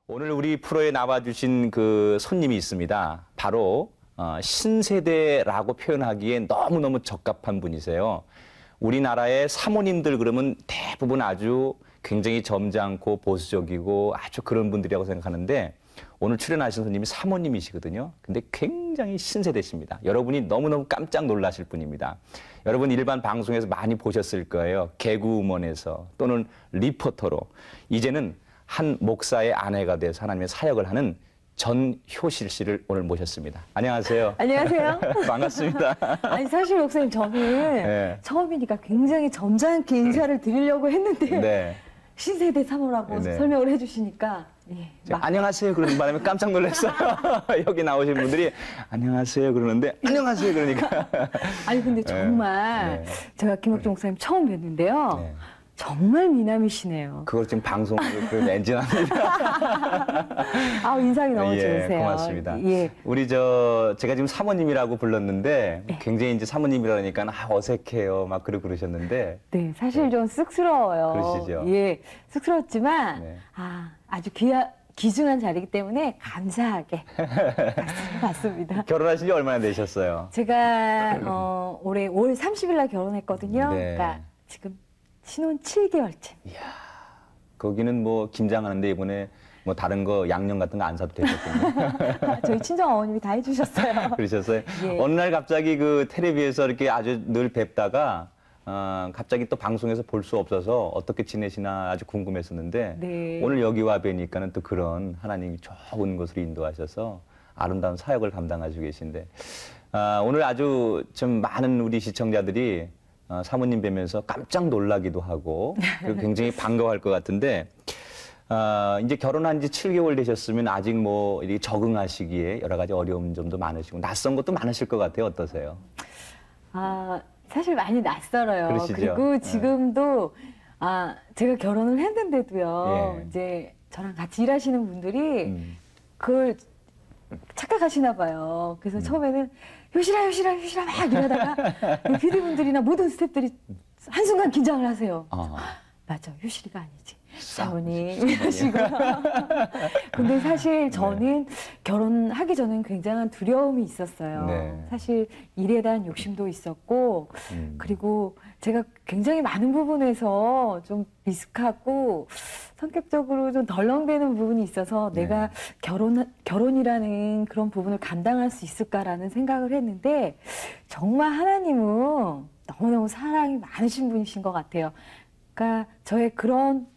오늘 우리 프로에 나와주신 그 손님이 있습니다. 바로 신세대라고 표현하기에 너무너무 적합한 분이세요. 우리나라의 사모님들 그러면 대부분 아주 굉장히 점잖고 보수적이고 아주 그런 분들이라고 생각하는데 오늘 출연하신 손님이 사모님이시거든요. 근데 굉장히 신세대십니다. 여러분이 너무너무 깜짝 놀라실 분입니다. 여러분 일반 방송에서 많이 보셨을 거예요. 개그우먼에서 또는 리포터로 이제는 한 목사의 아내가 돼서 하나님의 사역을 하는 전효실 씨를 오늘 모셨습니다. 안녕하세요. 안녕하세요. 반갑습니다. 아니 사실 목사님 저는 네. 처음이니까 굉장히 점잖게 인사를 드리려고 했는데 네. 신세대 사모라고 네. 설명을 해주시니까 안녕하세요 그러는 바람에 깜짝 놀랐어요. 여기 나오신 분들이 안녕하세요 그러는데 안녕하세요 그러니까. 아니 근데 정말 네. 제가 김학종 목사님 처음 뵀는데요. 네. 정말 미남이시네요. 그걸 지금 방송으로 엔진합니다. 아 인상이 너무 좋으세요. 고맙습니다. 예. 우리 제가 지금 사모님이라고 불렀는데 네. 굉장히 이제 사모님이라니까 어색해요. 막 그러셨는데. 네, 사실 좀 쑥스러워요. 그러시죠? 예, 쑥스럽지만 네. 아주 귀중한 자리이기 때문에 감사하게 받습니다. 결혼하신 지 얼마나 되셨어요? 제가 올해 5월 30일 날 결혼했거든요. 네. 그러니까 지금 신혼 7개월째. 거기는 뭐 김장하는데 이번에 뭐 다른 거 양념 같은 거 안 사도 되겠군요. 저희 친정 어머님이 다 해주셨어요. 그러셨어요? 예. 어느 날 갑자기 그 텔레비에서 이렇게 아주 늘 뵙다가 갑자기 또 방송에서 볼 수 없어서 어떻게 지내시나 아주 궁금했었는데 네. 오늘 여기 와 뵈니까는 또 그런 하나님이 좋은 곳으로 인도하셔서 아름다운 사역을 감당하시고 계신데 오늘 아주 좀 많은 우리 시청자들이 사모님 뵈면서 깜짝 놀라기도 하고 그리고 굉장히 반가워할 것 같은데 이제 결혼한 지 7개월 되셨으면 아직 뭐 이렇게 적응하시기에 여러 가지 어려운 점도 많으시고 낯선 것도 많으실 것 같아요. 어떠세요? 사실 많이 낯설어요. 그러시죠? 그리고 지금도 제가 결혼을 했는데도요. 예. 이제 저랑 같이 일하시는 분들이 그걸 착각하시나 봐요. 그래서 처음에는 효실아 막 이러다가 PD분들이나 모든 스태프들이 한순간 긴장을 하세요. 맞아, 효실이가 아니지. 사모님 이러시고. 근데 사실 저는 결혼하기 전엔 굉장한 두려움이 있었어요. 네. 사실 일에 대한 욕심도 있었고 그리고 제가 굉장히 많은 부분에서 좀 미숙하고 성격적으로 좀 덜렁대는 부분이 있어서 내가 결혼이라는 그런 부분을 감당할 수 있을까라는 생각을 했는데 정말 하나님은 너무너무 사랑이 많으신 분이신 것 같아요. 그러니까 저의 그런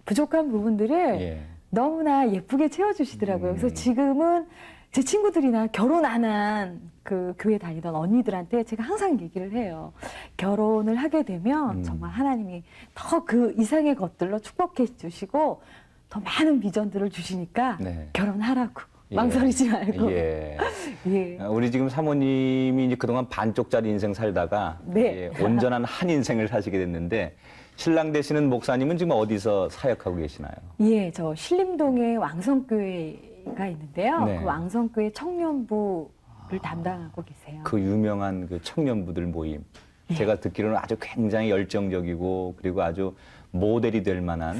부족한 부분들을 너무나 예쁘게 채워주시더라고요. 그래서 지금은 제 친구들이나 결혼 안 한 그 교회 다니던 언니들한테 제가 항상 얘기를 해요. 결혼을 하게 되면 정말 하나님이 더 그 이상의 것들로 축복해 주시고 더 많은 비전들을 주시니까 결혼하라고. 망설이지 말고. 예. 예. 우리 지금 사모님이 이제 그동안 반쪽짜리 인생 살다가 온전한 한 인생을 사시게 됐는데 신랑 되시는 목사님은 지금 어디서 사역하고 계시나요? 예, 저 신림동에 왕성교회가 있는데요. 네. 그 왕성교회 청년부를 담당하고 계세요. 그 유명한 그 청년부들 모임. 제가 듣기로는 아주 굉장히 열정적이고 그리고 아주 모델이 될 만한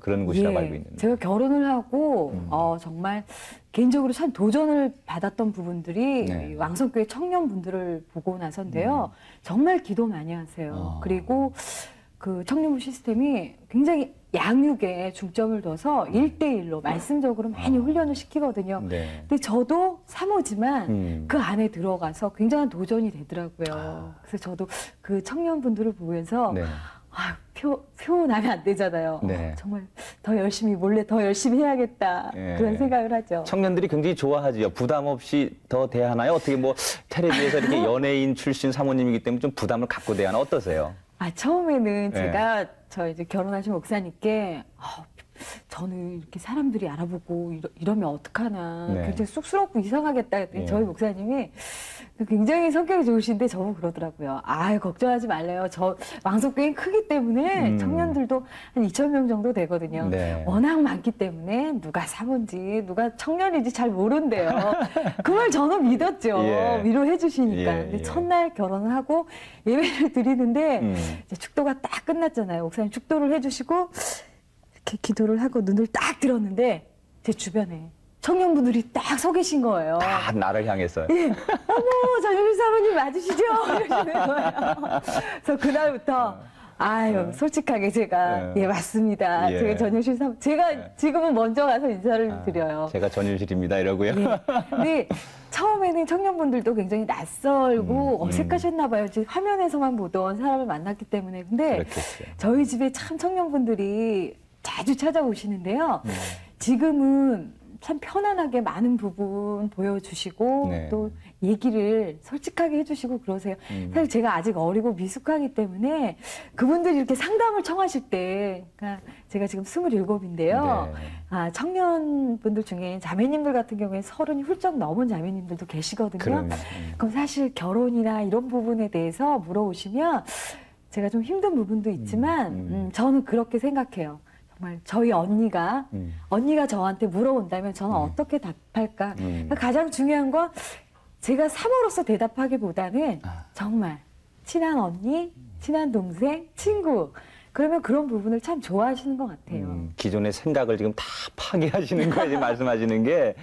그런 곳이라고 알고 있는데. 제가 결혼을 하고 정말 개인적으로 참 도전을 받았던 부분들이 이 왕성교회 청년분들을 보고 나서인데요. 정말 기도 많이 하세요. 그리고 그 청년부 시스템이 굉장히 양육에 중점을 둬서 1대1로 말씀적으로 많이 훈련을 시키거든요. 근데 저도 사모지만 그 안에 들어가서 굉장한 도전이 되더라고요. 그래서 저도 그 청년분들을 보면서 표현하면 안 되잖아요. 정말 더 열심히 몰래 더 열심히 해야겠다 그런 생각을 하죠. 청년들이 굉장히 좋아하지요. 부담 없이 더 대하나요? 어떻게 뭐 텔레비에서 이렇게 연예인 출신 사모님이기 때문에 좀 부담을 갖고 대하나 어떠세요? 처음에는 제가 저 이제 결혼하신 목사님께 저는 이렇게 사람들이 알아보고 이러면 어떡하나 굉장히 쑥스럽고 이상하겠다 했더니 저희 목사님이 굉장히 성격이 좋으신데 저보고 그러더라고요. 걱정하지 말래요. 저 왕성교회는 크기 때문에 청년들도 한 2,000명 정도 되거든요. 워낙 많기 때문에 누가 사모인지 누가 청년인지 잘 모른대요. 그 말 저는 믿었죠. 위로해 주시니까. 근데 첫날 결혼을 하고 예배를 드리는데 이제 축도가 딱 끝났잖아요. 목사님 축도를 해주시고 이렇게 기도를 하고 눈을 딱 들었는데 제 주변에 청년분들이 딱 서 계신 거예요. 다 나를 향해서. 예. 어머, 전효실 사모님 맞으시죠? 이러시는 거예요. 그래서 그날부터 아유, 솔직하게 제가 예, 맞습니다. 예. 제가 전효실 사모님, 제가 지금은 먼저 가서 인사를 드려요. 제가 전윤실입니다. 이러고요. 예. 근데 처음에는 청년분들도 굉장히 낯설고 어색하셨나 봐요. 지금 화면에서만 보던 사람을 만났기 때문에. 근데 그렇겠죠. 저희 집에 참 청년분들이 자주 찾아오시는데요. 지금은 참 편안하게 많은 부분 보여주시고 네. 또 얘기를 솔직하게 해주시고 그러세요. 사실 제가 아직 어리고 미숙하기 때문에 그분들이 이렇게 상담을 청하실 때, 그러니까 제가 지금 27인데요. 네. 아, 청년분들 중에 자매님들 같은 경우에 30이 훌쩍 넘은 자매님들도 계시거든요. 그러면, 그럼 사실 결혼이나 이런 부분에 대해서 물어보시면 제가 좀 힘든 부분도 있지만 저는 그렇게 생각해요. 정말 저희 언니가 저한테 물어본다면 저는 어떻게 답할까? 그러니까 가장 중요한 건 제가 사모로서 대답하기보다는 정말 친한 언니, 친한 동생, 친구. 그러면 그런 부분을 참 좋아하시는 것 같아요. 기존의 생각을 지금 다 파괴하시는 거에 지금 말씀하시는 게,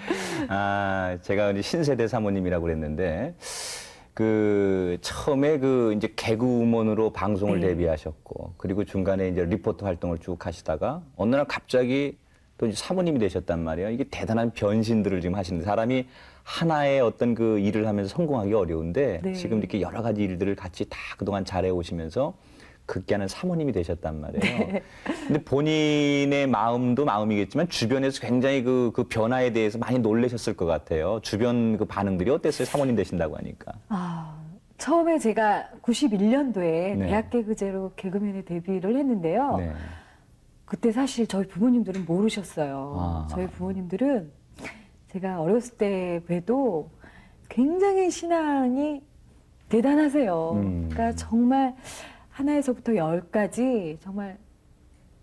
제가 이제 신세대 사모님이라고 그랬는데, 처음에 이제 개그우먼으로 방송을 네. 데뷔하셨고, 그리고 중간에 이제 리포터 활동을 쭉 하시다가, 어느 날 갑자기 또 이제 사모님이 되셨단 말이에요. 이게 대단한 변신들을 지금 하시는 사람이 하나의 어떤 일을 하면서 성공하기 어려운데, 네. 지금 이렇게 여러 가지 일들을 같이 다 그동안 잘해 오시면서 극기하는 사모님이 되셨단 말이에요. 네. 근데 본인의 마음도 마음이겠지만 주변에서 굉장히 그 변화에 대해서 많이 놀라셨을 것 같아요. 주변 반응들이 어땠어요? 사모님 되신다고 하니까. 처음에 제가 91년도에 네. 대학 개그제로 개그맨에 데뷔를 했는데요. 네. 그때 사실 저희 부모님들은 모르셨어요. 저희 부모님들은 제가 어렸을 때 봬도 굉장히 신앙이 대단하세요. 그러니까 정말 하나에서부터 열까지 정말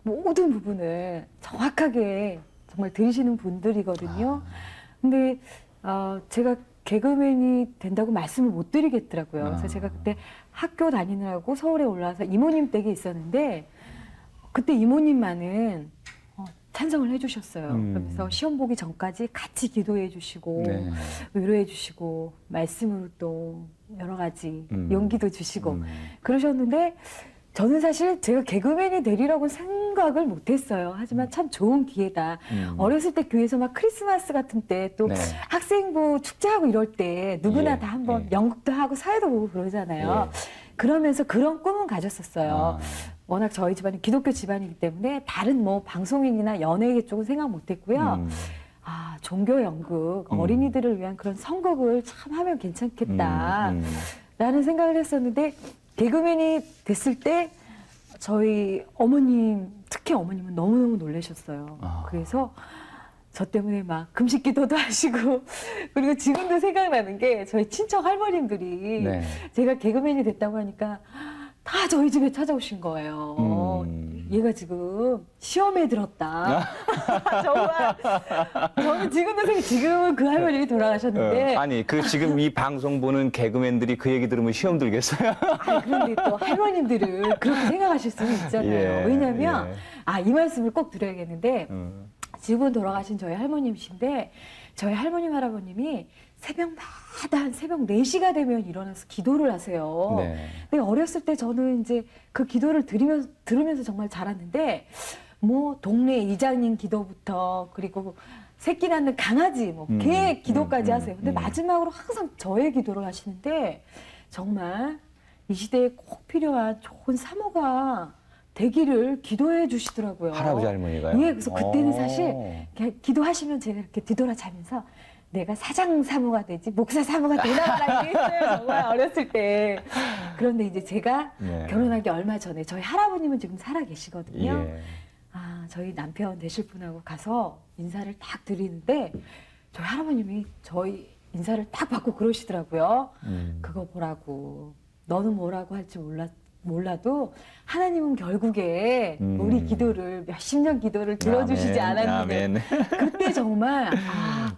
모든 부분을 정확하게 정말 들으시는 분들이거든요. 근데 제가 개그맨이 된다고 말씀을 못 드리겠더라고요. 그래서 제가 그때 학교 다니느라고 서울에 올라와서 이모님 댁에 있었는데 그때 이모님만은 찬성을 해주셨어요. 그러면서 시험 보기 전까지 같이 기도해 주시고 네. 위로해 주시고 말씀으로 또 여러 가지 용기도 주시고 그러셨는데 저는 사실 제가 개그맨이 되리라고 생각을 못했어요. 하지만 참 좋은 기회다. 어렸을 때 교회에서 막 크리스마스 같은 때 또 네. 학생부 축제하고 이럴 때 누구나 예, 다 한번 예. 연극도 하고 사회도 보고 그러잖아요. 예. 그러면서 그런 꿈은 가졌었어요. 워낙 저희 집안이 기독교 집안이기 때문에 다른 뭐 방송인이나 연예계 쪽은 생각 못했고요. 종교 연극, 어린이들을 위한 그런 선곡을 참 하면 괜찮겠다. 라는 생각을 했었는데 개그맨이 됐을 때 저희 어머님, 특히 어머님은 너무너무 놀라셨어요. 그래서 저 때문에 막 금식 기도도 하시고 그리고 지금도 생각나는 게 저희 친척 할머님들이 네. 제가 개그맨이 됐다고 하니까 다 저희 집에 찾아오신 거예요. 얘가 지금 시험에 들었다. 정말 저는 지금도 생각 지금은 그 할머님이 돌아가셨는데 아니 지금 이 방송 보는 개그맨들이 그 얘기 들으면 시험 들겠어요? 그런데 또 할머님들은 그렇게 생각하실 수는 있잖아요. 예, 왜냐하면 예. 이 말씀을 꼭 드려야겠는데 지금은 돌아가신 저희 할머님이신데 저희 할머님 할아버님이 새벽마다 한 새벽 4시가 되면 일어나서 기도를 하세요. 네. 근데 어렸을 때 저는 이제 그 기도를 들으면서 정말 자랐는데 뭐 동네 이장님 기도부터 그리고 새끼 낳는 강아지 뭐 개 기도까지 하세요. 근데 마지막으로 항상 저의 기도를 하시는데 정말 이 시대에 꼭 필요한 좋은 사모가 되기를 기도해 주시더라고요. 할아버지 할머니가요? 예, 그래서 그때는 사실 이렇게 기도하시면 제가 이렇게 뒤돌아 자면서 내가 사장 사모가 되지 목사 사모가 되나 말아 이랬어요. 정말 어렸을 때. 그런데 이제 제가 네. 결혼하기 얼마 전에 저희 할아버님은 지금 살아 계시거든요. 예. 저희 남편 되실 분하고 가서 인사를 딱 드리는데 저희 할아버님이 저희 인사를 딱 받고 그러시더라고요. 그거 보라고. 너는 뭐라고 할지 몰라도 하나님은 결국에 우리 기도를 몇십 년 기도를 들어주시지 않았느냐. 아멘. 그때 정말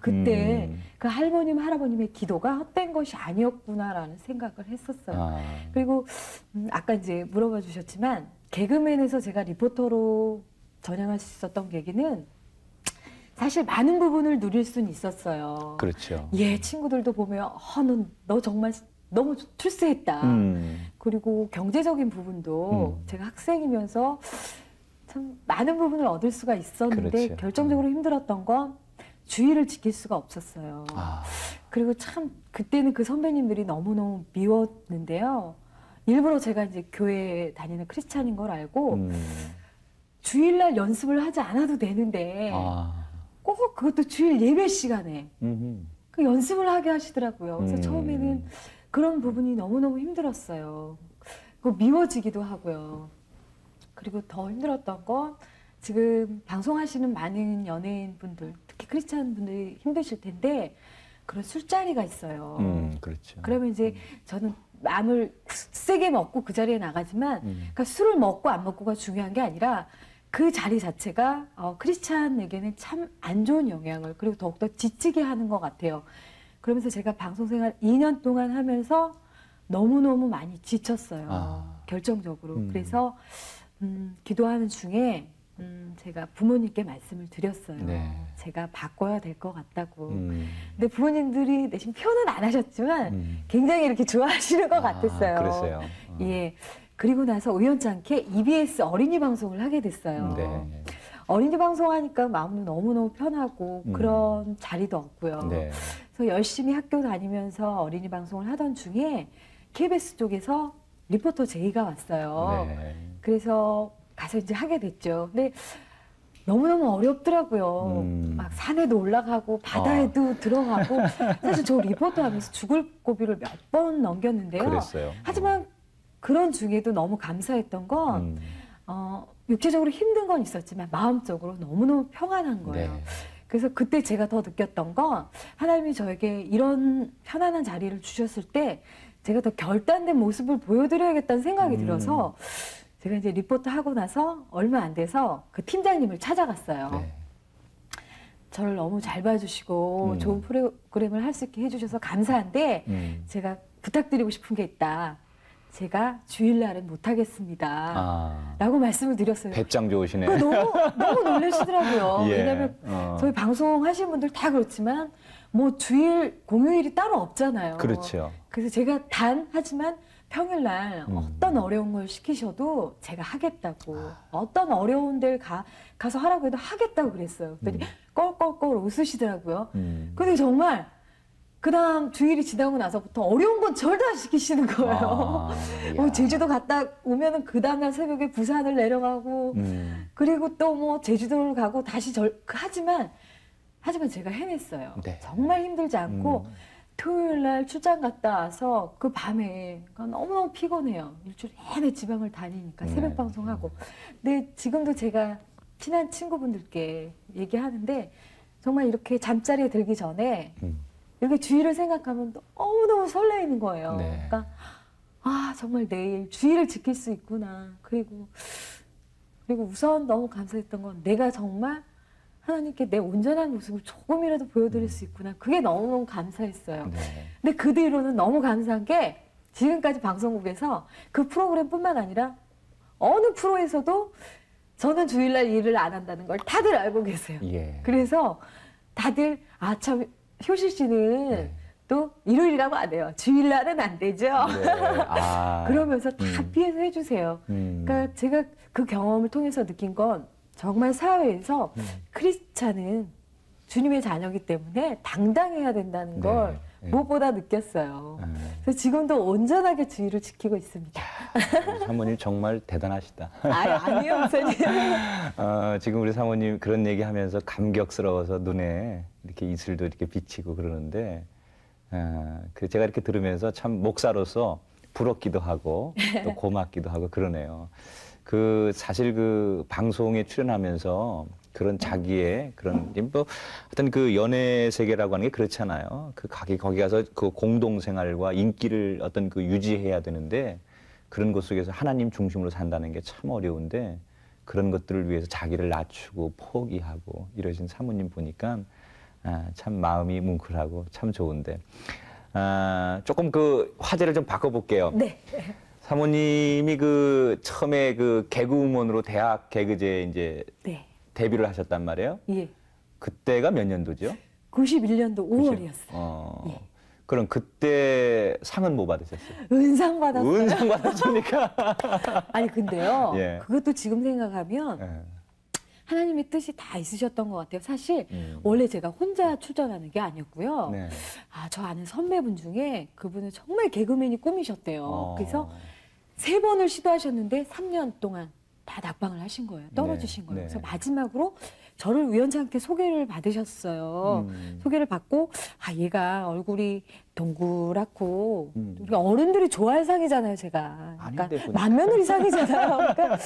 그때 그 할머님 할아버님의 기도가 헛된 것이 아니었구나라는 생각을 했었어요. 그리고 아까 이제 물어봐 주셨지만 개그맨에서 제가 리포터로 전향할 수 있었던 계기는 사실 많은 부분을 누릴 수는 있었어요. 그렇죠. 예, 친구들도 보면 너 정말 너무 출세했다. 그리고 경제적인 부분도 제가 학생이면서 참 많은 부분을 얻을 수가 있었는데 그렇죠. 결정적으로 힘들었던 건 주의를 지킬 수가 없었어요. 아, 그리고 참 그때는 그 선배님들이 너무너무 미웠는데요. 일부러 제가 이제 교회에 다니는 크리스찬인 걸 알고 주일날 연습을 하지 않아도 되는데 아, 꼭 그것도 주일 예배 시간에 그 연습을 하게 하시더라고요. 그래서 처음에는 그런 부분이 너무너무 힘들었어요. 그 미워지기도 하고요. 그리고 더 힘들었던 건 지금 방송하시는 많은 연예인분들, 특히 크리스찬 분들이 힘드실 텐데 그런 술자리가 있어요. 그렇죠. 그러면 이제 저는 마음을 세게 먹고 그 자리에 나가지만 그러니까 술을 먹고 안 먹고가 중요한 게 아니라 그 자리 자체가 크리스찬에게는 참 안 좋은 영향을 그리고 더욱더 지치게 하는 것 같아요. 그러면서 제가 방송 생활 2년 동안 하면서 너무너무 많이 지쳤어요. 아. 결정적으로. 그래서 기도하는 중에 제가 부모님께 말씀을 드렸어요. 네. 제가 바꿔야 될 것 같다고. 근데 부모님들이 대신 표현은 안 하셨지만 굉장히 이렇게 좋아하시는 것 같았어요. 그랬어요. 예. 그리고 나서 우연치 않게 EBS 어린이 방송을 하게 됐어요. 네. 어린이 방송하니까 마음도 너무너무 편하고 그런 자리도 없고요. 네. 그래서 열심히 학교 다니면서 어린이 방송을 하던 중에 KBS 쪽에서 리포터 제의가 왔어요. 네. 그래서 가서 이제 하게 됐죠. 근데 너무너무 어렵더라고요. 막 산에도 올라가고 바다에도 들어가고 사실 저 리포터 하면서 죽을 고비를 몇 번 넘겼는데요. 그랬어요. 하지만 그런 중에도 너무 감사했던 건 육체적으로 힘든 건 있었지만 마음적으로 너무너무 평안한 거예요. 네. 그래서 그때 제가 더 느꼈던 건 하나님이 저에게 이런 편안한 자리를 주셨을 때 제가 더 결단된 모습을 보여드려야겠다는 생각이 들어서 제가 이제 리포터 하고 나서 얼마 안 돼서 그 팀장님을 찾아갔어요. 네. 저를 너무 잘 봐주시고 좋은 프로그램을 할 수 있게 해주셔서 감사한데 제가 부탁드리고 싶은 게 있다. 제가 주일날은 못하겠습니다. 아, 라고 말씀을 드렸어요. 배짱 좋으시네. 너무 놀라시더라고요. 예. 왜냐하면 저희 방송 하시는 분들 다 그렇지만 뭐 주일, 공휴일이 따로 없잖아요. 그렇죠. 그래서 제가 하지만 평일날 어떤 어려운 걸 시키셔도 제가 하겠다고 어떤 어려운 데를 가서 하라고 해도 하겠다고 그랬어요. 그랬더니 껄껄껄 웃으시더라고요. 근데 정말 그 다음 주일이 지나고 나서부터 어려운 건 절대 안 시키시는 거예요. 야. 제주도 갔다 오면은 그 다음날 새벽에 부산을 내려가고 그리고 또 뭐 제주도를 가고 다시 하지만 제가 해냈어요. 네. 정말 힘들지 않고 토요일 날 출장 갔다 와서 그 밤에 너무너무 피곤해요. 일주일 내내 지방을 다니니까 새벽 네. 방송하고. 근데 지금도 제가 친한 친구분들께 얘기하는데 정말 이렇게 잠자리에 들기 전에 이렇게 주일을 생각하면 너무너무 설레이는 거예요. 네. 그러니까 정말 내일 주일을 지킬 수 있구나. 그리고 우선 너무 감사했던 건 내가 정말 하나님께 내 온전한 모습을 조금이라도 보여드릴 수 있구나. 그게 너무너무 감사했어요. 네. 근데 그 뒤로는 너무 감사한 게 지금까지 방송국에서 그 프로그램뿐만 아니라 어느 프로에서도 저는 주일날 일을 안 한다는 걸 다들 알고 계세요. 예. 그래서 다들 참 효실 씨는 네. 또 일요일이라고 안 해요. 주일날은 안 되죠. 네. 아. 그러면서 다 피해서 해주세요. 그러니까 제가 그 경험을 통해서 느낀 건 정말 사회에서 크리스찬은 주님의 자녀이기 때문에 당당해야 된다는 걸 네. 무엇보다 느꼈어요. 그래서 지금도 온전하게 주의를 지키고 있습니다. 사모님 정말 대단하시다. 아니에요, 목사님. 지금 우리 사모님 그런 얘기 하면서 감격스러워서 눈에 이렇게 이슬도 이렇게 비치고 그러는데, 제가 이렇게 들으면서 참 목사로서 부럽기도 하고 또 고맙기도 하고 그러네요. 사실 방송에 출연하면서 그런 자기의 그런 어떤 연애 세계라고 하는 게 그렇잖아요. 거기 가서 공동생활과 인기를 유지해야 되는데 그런 것 속에서 하나님 중심으로 산다는 게 참 어려운데 그런 것들을 위해서 자기를 낮추고 포기하고 이러신 사모님 보니까 참 마음이 뭉클하고 참 좋은데 조금 화제를 좀 바꿔볼게요. 네. 사모님이 처음에 개그우먼으로 대학 개그제 이제 네. 데뷔를 하셨단 말이에요. 예. 그때가 몇 년도죠? 91년도 5월이었어요. 예. 그럼 그때 상은 뭐 받으셨어요? 은상 받았어요. 은상 받았습니까? 아니 근데요. 예. 그것도 지금 생각하면 예. 하나님의 뜻이 다 있으셨던 것 같아요. 사실 원래 제가 혼자 출전하는 게 아니었고요. 네. 저 아는 선배분 중에 그분은 정말 개그맨이 꿈이셨대요. 그래서 어. 3번을 시도하셨는데 3년 동안 다 낙방을 하신 거예요. 떨어지신 네, 거예요. 네. 그래서 마지막으로 저를 우연찮게 소개를 받으셨어요. 소개를 받고 얘가 얼굴이 동그랗고 우리가 어른들이 좋아할 상이잖아요, 제가. 그러니까 아닌데, 보니까. 만며느리 상이잖아요. 그러니까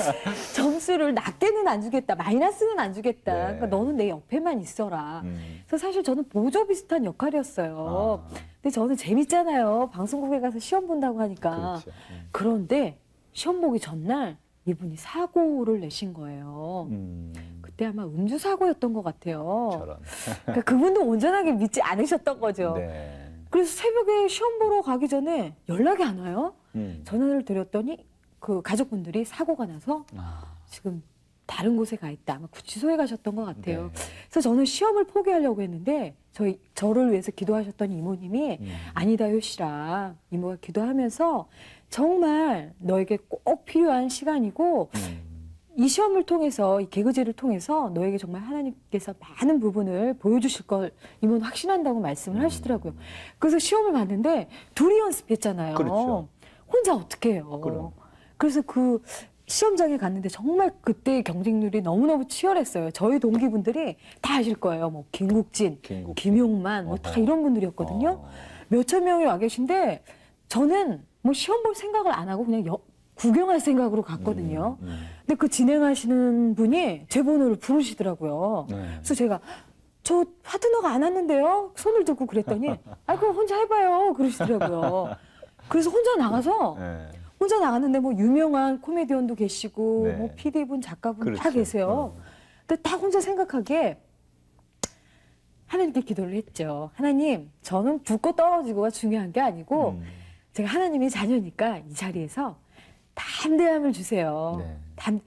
점수를 낮게는 안 주겠다, 마이너스는 안 주겠다. 네. 그러니까 너는 내 옆에만 있어라. 그래서 사실 저는 보조 비슷한 역할이었어요. 근데 저는 재밌잖아요. 방송국에 가서 시험 본다고 하니까. 그렇죠. 그런데 시험 보기 전날 이분이 사고를 내신 거예요. 그때 아마 음주 사고였던 것 같아요. 저런. 그러니까 그분도 온전하게 믿지 않으셨던 거죠. 네. 그래서 새벽에 시험 보러 가기 전에 연락이 안 와요. 음. 전화를 드렸더니 그 가족분들이 사고가 나서 지금 다른 곳에 가 있다. 아마 구치소에 가셨던 것 같아요. 네. 그래서 저는 시험을 포기하려고 했는데 저를 위해서 기도하셨던 이모님이 아니다 효시라 이모가 기도하면서 정말 너에게 꼭 필요한 시간이고 이 시험을 통해서 이 개그제를 통해서 너에게 정말 하나님께서 많은 부분을 보여주실 걸 이모는 확신한다고 말씀을 하시더라고요. 그래서 시험을 봤는데 둘이 연습했잖아요. 그렇죠. 혼자 어떻게 해요. 그럼. 그래서 그 시험장에 갔는데 정말 그때 경쟁률이 너무너무 치열했어요. 저희 동기분들이 다 아실 거예요. 뭐 김국진, 김용만 뭐 다 이런 분들이었거든요. 몇천 명이 와 계신데 저는 뭐 시험 볼 생각을 안 하고 그냥 구경할 생각으로 갔거든요. 근데 그 진행하시는 분이 제 번호를 부르시더라고요. 네. 그래서 제가 저 파트너가 안 왔는데요? 손을 들고 그랬더니 그럼 혼자 해봐요. 그러시더라고요. 그래서 혼자 나가서 네. 혼자 나갔는데 뭐 유명한 코미디언도 계시고 네. 뭐 PD분, 작가분 다 그렇죠. 계세요. 근데 다 혼자 생각하기에 하나님께 기도를 했죠. 하나님, 저는 붙고 떨어지고가 중요한 게 아니고 제가 하나님의 자녀니까 이 자리에서 담대함을 주세요. 네.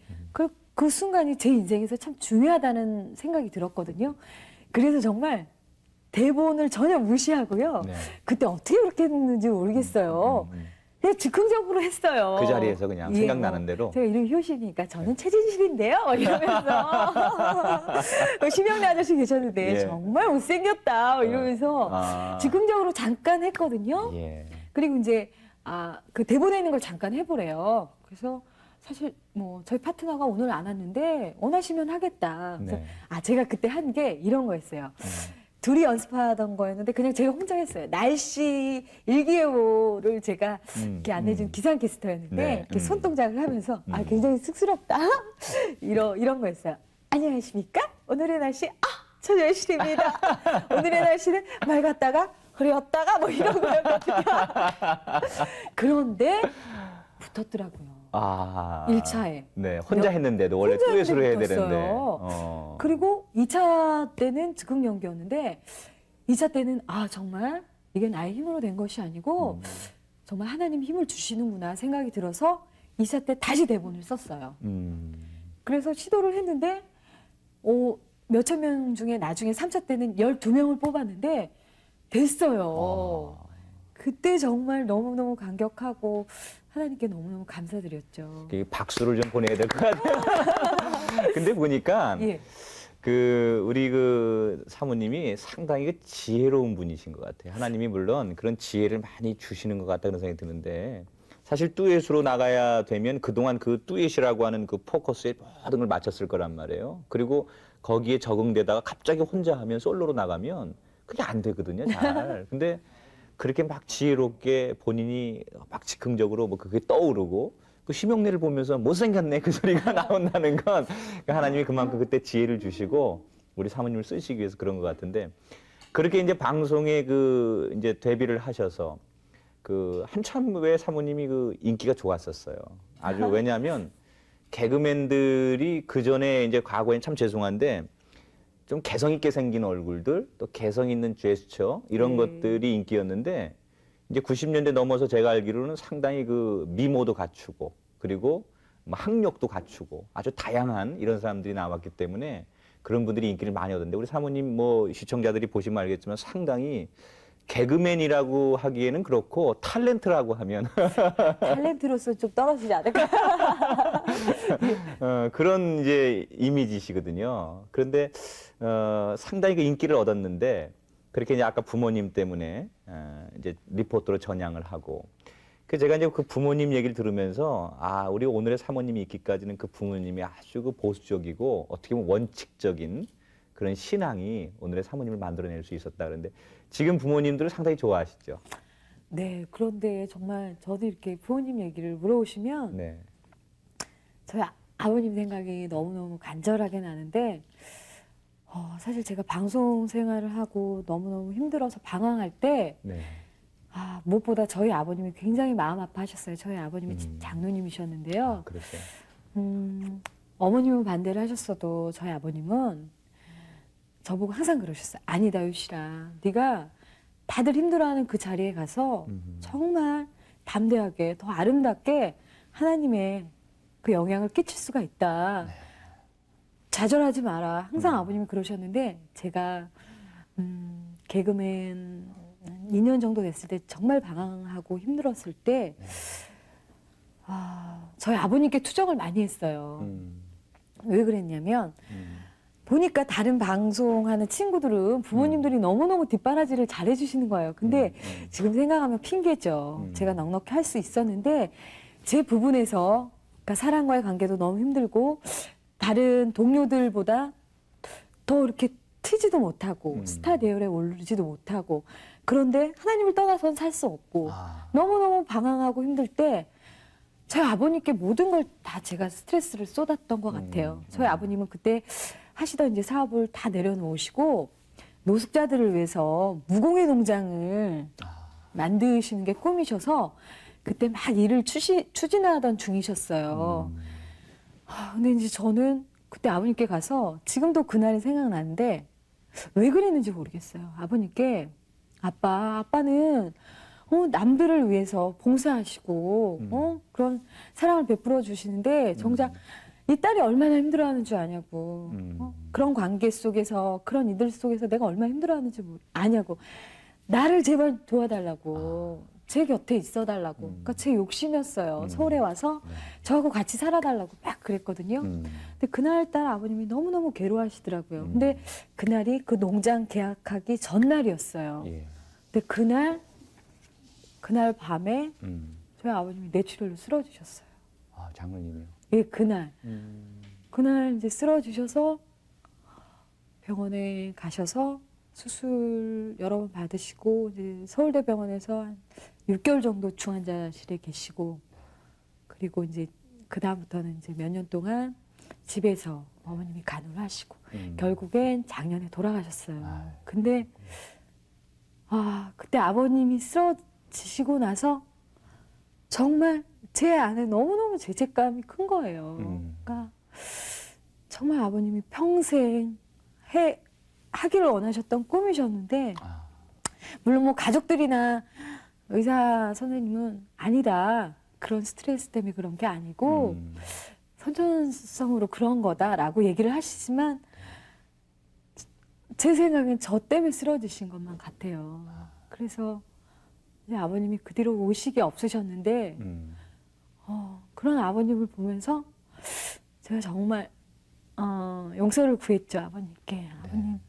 그 순간이 제 인생에서 참 중요하다는 생각이 들었거든요. 그래서 정말 대본을 전혀 무시하고요. 네. 그때 어떻게 그렇게 했는지 모르겠어요. 그냥 즉흥적으로 했어요. 그 자리에서 그냥 생각나는 대로. 제가 이름이 효시니까 저는 최진실인데요. 이러면서 심영래 아저씨 계셨는데 예. 정말 못생겼다. 이러면서 즉흥적으로 잠깐 했거든요. 예. 그리고 이제 그 대본에 있는 걸 잠깐 해보래요. 그래서 사실 뭐 저희 파트너가 오늘 안 왔는데 원하시면 하겠다. 그래서 네. 제가 그때 한 게 이런 거였어요. 둘이 연습하던 거였는데 그냥 제가 혼자 했어요. 날씨 일기예보를 제가 이렇게 안내준 기상캐스터였는데 네. 이렇게 손동작을 하면서 굉장히 쑥스럽다 이런 거였어요. 안녕하십니까? 오늘의 날씨 천여실입니다. 오늘의 날씨는 맑았다가 흐렸다가 뭐 이런 거였거든요. 그런데 붙었더라고요. 1차에. 네, 혼자 했는데도 원래 듀엣으로 해야 되는데. 붙었어요. 그리고 2차 때는 즉흥 연기였는데 2차 때는 정말 이게 나의 힘으로 된 것이 아니고 정말 하나님 힘을 주시는구나 생각이 들어서 2차 때 다시 대본을 썼어요. 그래서 시도를 했는데 몇천 명 중에 나중에 3차 때는 12명을 뽑았는데 됐어요. 그때 정말 너무너무 감격하고 하나님께 너무너무 감사드렸죠. 박수를 좀 보내야 될 것 같아요. 근데 보니까 예. 우리 사모님이 상당히 지혜로운 분이신 것 같아요. 하나님이 물론 그런 지혜를 많이 주시는 것 같다 그런 생각이 드는데 사실 듀엣으로 나가야 되면 그동안 그 듀엣이라고 하는 그 포커스에 모든 걸 맞췄을 거란 말이에요. 그리고 거기에 적응되다가 갑자기 혼자 하면 솔로로 나가면 그게 안 되거든요, 잘. 근데 그렇게 막 지혜롭게 본인이 막 즉흥적으로 뭐 그게 떠오르고 그 심영래를 보면서 못생겼네 그 소리가 나온다는 건 하나님이 그만큼 그때 지혜를 주시고 우리 사모님을 쓰시기 위해서 그런 것 같은데 그렇게 이제 방송에 이제 데뷔를 하셔서 한참 후에 사모님이 인기가 좋았었어요. 아주 왜냐하면 개그맨들이 그 전에 이제 과거엔 참 죄송한데 좀 개성 있게 생긴 얼굴들, 또 개성 있는 제스처 이런 것들이 인기였는데 이제 90년대 넘어서 제가 알기로는 상당히 미모도 갖추고 그리고 뭐 학력도 갖추고 아주 다양한 이런 사람들이 나왔기 때문에 그런 분들이 인기를 많이 얻었는데 우리 사모님 뭐 시청자들이 보시면 알겠지만 상당히 개그맨이라고 하기에는 그렇고 탤런트라고 하면 탤런트로서 좀 떨어지지 않을까? 그런 이제 이미지시거든요. 그런데 상당히 그 인기를 얻었는데 그렇게 이제 아까 부모님 때문에 이제 리포터로 전향을 하고 그 제가 이제 그 부모님 얘기를 들으면서 아 우리 오늘의 사모님이 있기까지는 그 부모님이 아주 그 보수적이고 어떻게 보면 원칙적인 그런 신앙이 오늘의 사모님을 만들어낼 수 있었다 그런데 지금 부모님들을 상당히 좋아하시죠. 네, 그런데 정말 저도 이렇게 부모님 얘기를 물어보시면 네. 저희 아버님 생각이 너무너무 간절하게 나는데 사실 제가 방송 생활을 하고 너무너무 힘들어서 방황할 때 네. 무엇보다 저희 아버님이 굉장히 마음 아파하셨어요. 저희 아버님이 장로님이셨는데요. 그렇죠. 어머님은 반대를 하셨어도 저희 아버님은 저보고 항상 그러셨어요. 아니다, 유실아. 네가 다들 힘들어하는 그 자리에 가서 정말 담대하게 더 아름답게 하나님의 그 영향을 끼칠 수가 있다. 좌절하지 마라. 항상 아버님이 그러셨는데 제가 개그맨 2년 정도 됐을 때 정말 방황하고 힘들었을 때 저희 아버님께 투정을 많이 했어요. 왜 그랬냐면 보니까 다른 방송하는 친구들은 부모님들이 너무너무 뒷바라지를 잘해주시는 거예요. 근데 지금 생각하면 핑계죠. 제가 넉넉히 할 수 있었는데 제 부분에서 그러니까 사람과의 관계도 너무 힘들고 다른 동료들보다 더 이렇게 튀지도 못하고 스타 대열에 오르지도 못하고 그런데 하나님을 떠나서는 살 수 없고 너무너무 방황하고 힘들 때 저희 아버님께 모든 걸 다 제가 스트레스를 쏟았던 것 같아요. 저희 아버님은 그때 하시던 이제 사업을 다 내려놓으시고 노숙자들을 위해서 무공해 농장을 만드시는 게 꿈이셔서 그때 막 일을 추진하던 중이셨어요. 근데 이제 저는 그때 아버님께 가서 지금도 그날이 생각나는데 왜 그랬는지 모르겠어요. 아버님께 아빠는 남들을 위해서 봉사하시고 그런 사랑을 베풀어 주시는데 정작 이 딸이 얼마나 힘들어하는 줄 아냐고 그런 관계 속에서 그런 이들 속에서 내가 얼마나 힘들어하는지 아냐고 나를 제발 도와달라고 제 곁에 있어달라고 그러니까 제 욕심이었어요. 서울에 와서 저하고 같이 살아달라고 막 그랬거든요. 근데 그날따라 아버님이 너무너무 괴로워하시더라고요. 근데 그날이 그 농장 계약하기 전날이었어요. 예. 근데 그날 밤에 저희 아버님이 뇌출혈로 쓰러지셨어요. 아, 장로님이요. 예, 그날 이제 쓰러지셔서 병원에 가셔서 수술 여러 번 받으시고 이제 서울대병원에서 한 6개월 정도 중환자실에 계시고 그리고 이제 그 다음부터는 이제 몇 년 동안 집에서 어머님이 간호를 하시고 결국엔 작년에 돌아가셨어요. 근데 그때 아버님이 쓰러지시고 나서 정말 제 안에 너무너무 죄책감이 큰 거예요. 그러니까 정말 아버님이 평생 하기를 원하셨던 꿈이셨는데 물론 뭐 가족들이나 의사 선생님은 아니다. 그런 스트레스 때문에 그런 게 아니고 선천성으로 그런 거다라고 얘기를 하시지만 제 생각엔 저 때문에 쓰러지신 것만 같아요. 그래서 이제 아버님이 그 뒤로 오식이 없으셨는데 그런 아버님을 보면서 제가 정말 용서를 구했죠. 아버님께. 아버님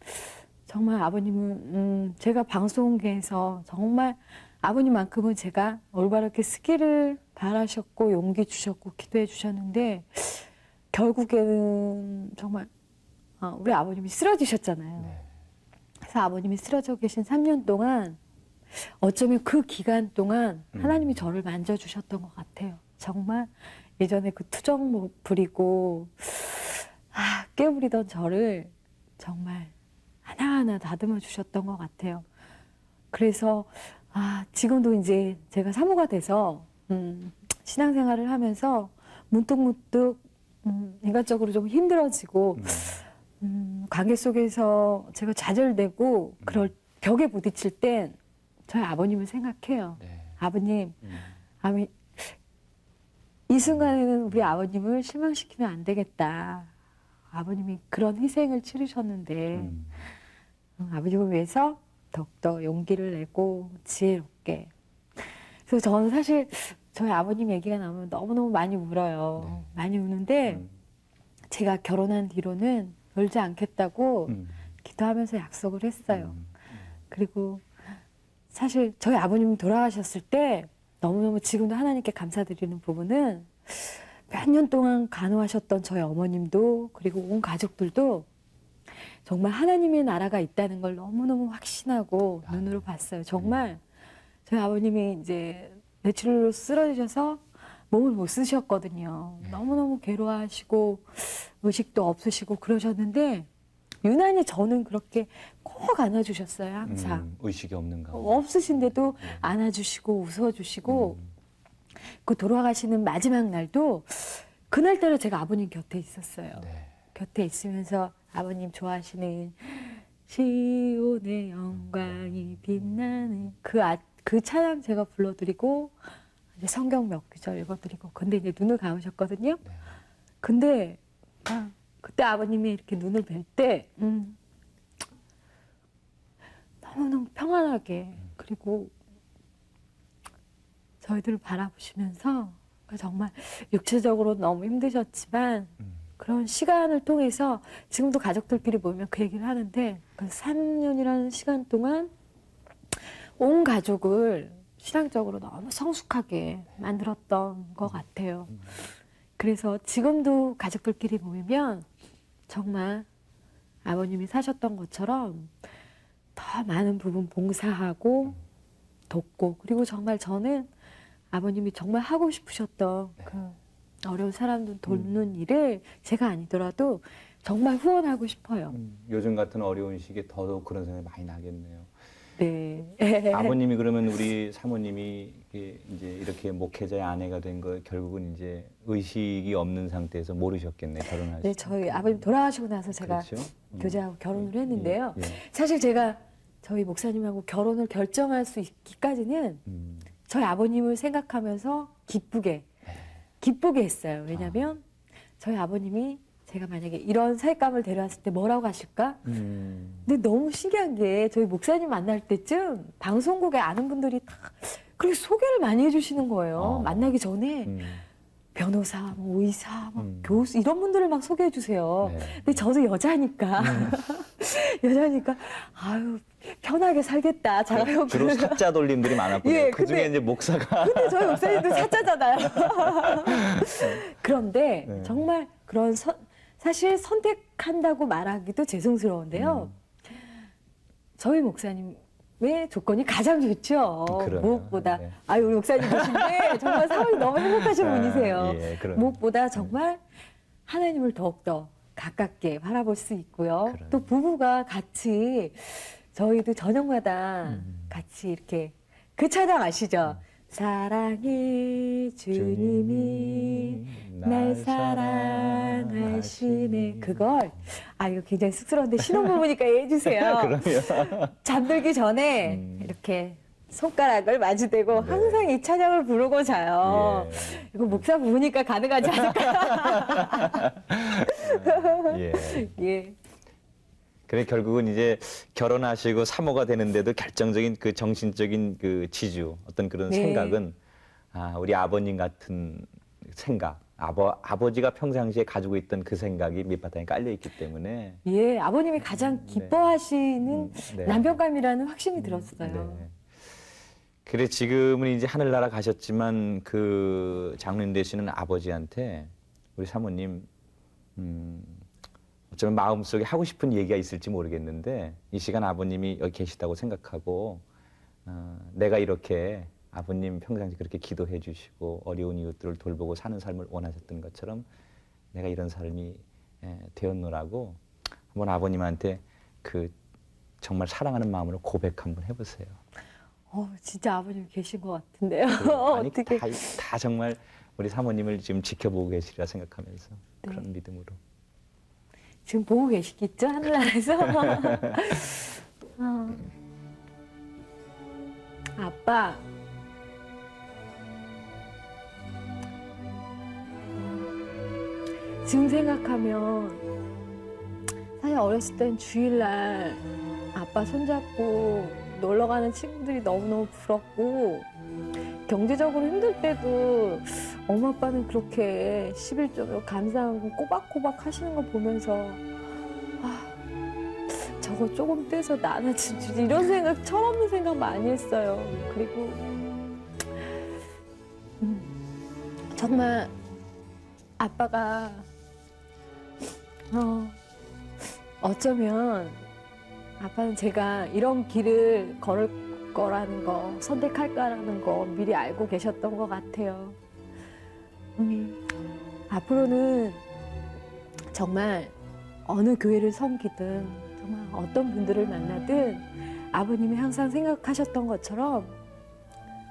정말 아버님은 제가 방송계에서 정말 아버님만큼은 제가 올바르게 쓰기를 바라셨고 용기 주셨고 기도해 주셨는데 결국에는 정말 우리 아버님이 쓰러지셨잖아요. 그래서 아버님이 쓰러져 계신 3년 동안 어쩌면 그 기간 동안 하나님이 저를 만져주셨던 것 같아요. 정말 예전에 그 투정 부리고 깨부리던 저를 정말 하나하나 다듬어 주셨던 것 같아요. 그래서 지금도 이제 제가 사모가 돼서 신앙생활을 하면서 문득문득 인간적으로 좀 힘들어지고 관계 속에서 제가 좌절되고 그럴 벽에 부딪힐 땐 저희 아버님을 생각해요. 아버님, 이 순간에는 우리 아버님을 실망시키면 안 되겠다. 아버님이 그런 희생을 치르셨는데 아버님을 위해서 더욱더 용기를 내고 지혜롭게. 그래서 저는 사실 저희 아버님 얘기가 나오면 너무너무 많이 울어요. 네. 많이 우는데 제가 결혼한 뒤로는 울지 않겠다고 기도하면서 약속을 했어요. 그리고 사실 저희 아버님이 돌아가셨을 때 너무너무 지금도 하나님께 감사드리는 부분은 몇 년 동안 간호하셨던 저희 어머님도 그리고 온 가족들도 정말 하나님의 나라가 있다는 걸 너무너무 확신하고 눈으로 봤어요. 정말 저희 아버님이 이제 뇌출혈로 쓰러지셔서 몸을 못 쓰셨거든요. 너무너무 괴로워하시고 의식도 없으시고 그러셨는데 유난히 저는 그렇게 꼭 안아주셨어요. 항상. 의식이 없는 가운데. 없으신데도 안아주시고 웃어주시고 그 돌아가시는 마지막 날도 그날따라 제가 아버님 곁에 있었어요. 네. 곁에 있으면서 아버님 좋아하시는 시온의 영광이 빛나는 그 찬양 제가 불러드리고 이제 성경 몇 구절 읽어드리고 근데 이제 눈을 감으셨거든요. 네. 근데 그때 아버님이 이렇게 눈을 뵐 때 너무너무 평안하게 그리고 저희들을 바라보시면서 정말 육체적으로 너무 힘드셨지만 그런 시간을 통해서 지금도 가족들끼리 모이면 그 얘기를 하는데 그 3년이라는 시간 동안 온 가족을 신앙적으로 너무 성숙하게 만들었던 것 같아요. 그래서 지금도 가족들끼리 모이면 정말 아버님이 사셨던 것처럼 더 많은 부분 봉사하고 돕고 그리고 정말 저는 아버님이 정말 하고 싶으셨던 그 어려운 사람들 돕는 일을 제가 아니더라도 정말 후원하고 싶어요. 요즘 같은 어려운 시기에 더더욱 그런 생각이 많이 나겠네요. 네. 아버님이 그러면 우리 사모님이 이제 이렇게 목회자의 아내가 된 거 결국은 이제 의식이 없는 상태에서 모르셨겠네 결혼하시고. 네, 저희 아버님 돌아가시고 나서 제가 그렇죠? 교제하고 결혼을 했는데요. 예, 예. 사실 제가 저희 목사님하고 결혼을 결정할 수 있기까지는 저희 아버님을 생각하면서 기쁘게 했어요. 왜냐하면 저희 아버님이 제가 만약에 이런 사익감을 데려왔을 때 뭐라고 하실까? 근데 너무 신기한 게 저희 목사님 만날 때쯤 방송국에 아는 분들이 다 그렇게 소개를 많이 해주시는 거예요. 만나기 전에 변호사, 뭐 의사, 뭐 교수 이런 분들을 막 소개해 주세요. 네. 근데 저도 여자니까 여자니까 아유 편하게 살겠다. 자가용 주로 사자 돌림들이 많았고요. 예, 그 중에 근데- 이제 목사가 근데 저희 목사님도 사자잖아요. 그런데 네. 정말 그런 사실 선택한다고 말하기도 죄송스러운데요. 저희 목사님의 조건이 가장 좋죠. 그럼요. 무엇보다 네. 아유 우리 목사님 계신데 정말 상황이 너무 행복하신 분이세요. 예, 그럼요. 무엇보다 정말 하나님을 더욱더 가깝게 바라볼 수 있고요. 그럼요. 또 부부가 같이 저희도 저녁마다 같이 이렇게 그 찬양 아시죠? 사랑해 주님이 날 사랑하시네. 그걸 이거 굉장히 쑥스러운데 신혼부부니까 이해해 주세요. 그럼요. 잠들기 전에 이렇게 손가락을 마주대고 네. 항상 이 찬양을 부르고 자요. 이거 목사 부부니까 가능하지 않을까? 예. 예. 그래 결국은 이제 결혼하시고 사모가 되는데도 결정적인 그 정신적인 그 지주 어떤 그런 네. 생각은 우리 아버님 같은 생각 아버지가 평상시에 가지고 있던 그 생각이 밑바탕에 깔려 있기 때문에 예, 아버님이 가장 기뻐하시는 네. 남편감이라는 확신이 들었어요. 네. 그래 지금은 이제 하늘나라 가셨지만 그 장로님 되시는 아버지한테 우리 사모님 어쩌면 마음속에 하고 싶은 얘기가 있을지 모르겠는데 이 시간 아버님이 여기 계시다고 생각하고 내가 이렇게 아버님 평상시 그렇게 기도해 주시고 어려운 이웃들을 돌보고 사는 삶을 원하셨던 것처럼 내가 이런 삶이 되었노라고 한번 아버님한테 그 정말 사랑하는 마음으로 고백 한번 해보세요. 진짜 아버님 계신 것 같은데요. 아니, 어떻게? 다 정말 우리 사모님을 지금 지켜보고 계시리라 생각하면서 그런 믿음으로. 지금 보고 계시겠죠? 하늘나라에서. 아빠. 지금 생각하면 정말 어렸을 땐 주일날 아빠 손잡고 놀러 가는 친구들이 너무너무 부럽고 경제적으로 힘들 때도 엄마 아빠는 그렇게 11조로 감사하고 꼬박꼬박 하시는 거 보면서 아, 저거 조금 떼서 나눠주지 이런 생각, 철없는 생각 많이 했어요. 그리고 정말 아빠가 어쩌면 아빠는 제가 이런 길을 걸을 거라는 거, 선택할까라는 거 미리 알고 계셨던 것 같아요. 앞으로는 정말 어느 교회를 섬기든 정말 어떤 분들을 만나든 아버님이 항상 생각하셨던 것처럼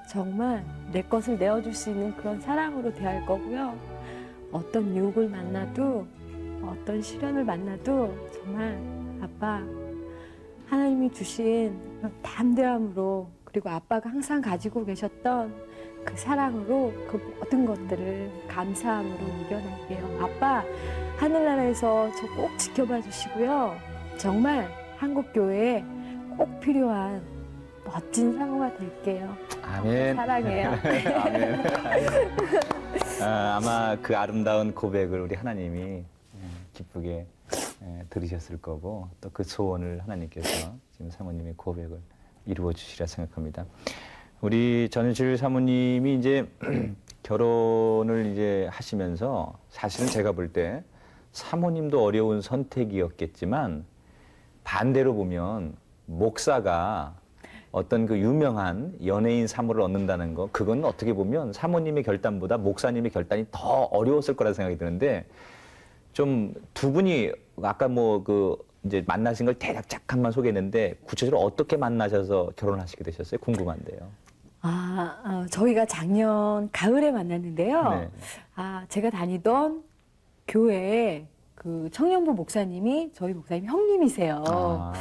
정말 내 것을 내어줄 수 있는 그런 사랑으로 대할 거고요. 어떤 유혹을 만나도 어떤 시련을 만나도 정말 아빠 하나님이 주신 그런 담대함으로 그리고 아빠가 항상 가지고 계셨던 그 사랑으로 그 모든 것들을 감사함으로 이겨낼게요. 아빠 하늘나라에서 저 꼭 지켜봐 주시고요. 정말 한국교회에 꼭 필요한 멋진 사모가 될게요. 아멘. 사랑해요. 아멘. 아마 그 아름다운 고백을 우리 하나님이 기쁘게 들으셨을 거고 또 그 소원을 하나님께서 지금 사모님의 고백을 이루어 주시리라 생각합니다. 우리 전유실 사모님이 이제 결혼을 이제 하시면서 사실은 제가 볼 때 사모님도 어려운 선택이었겠지만 반대로 보면 목사가 어떤 그 유명한 연예인 사모를 얻는다는 거, 그건 어떻게 보면 사모님의 결단보다 목사님의 결단이 더 어려웠을 거라 생각이 드는데 좀 두 분이 아까 뭐 그 이제 만나신 걸 대략 잠깐만 소개했는데 구체적으로 어떻게 만나셔서 결혼하시게 되셨어요? 궁금한데요. 저희가 작년 가을에 만났는데요. 네. 제가 다니던 교회에 그 청년부 목사님이 저희 목사님 형님이세요.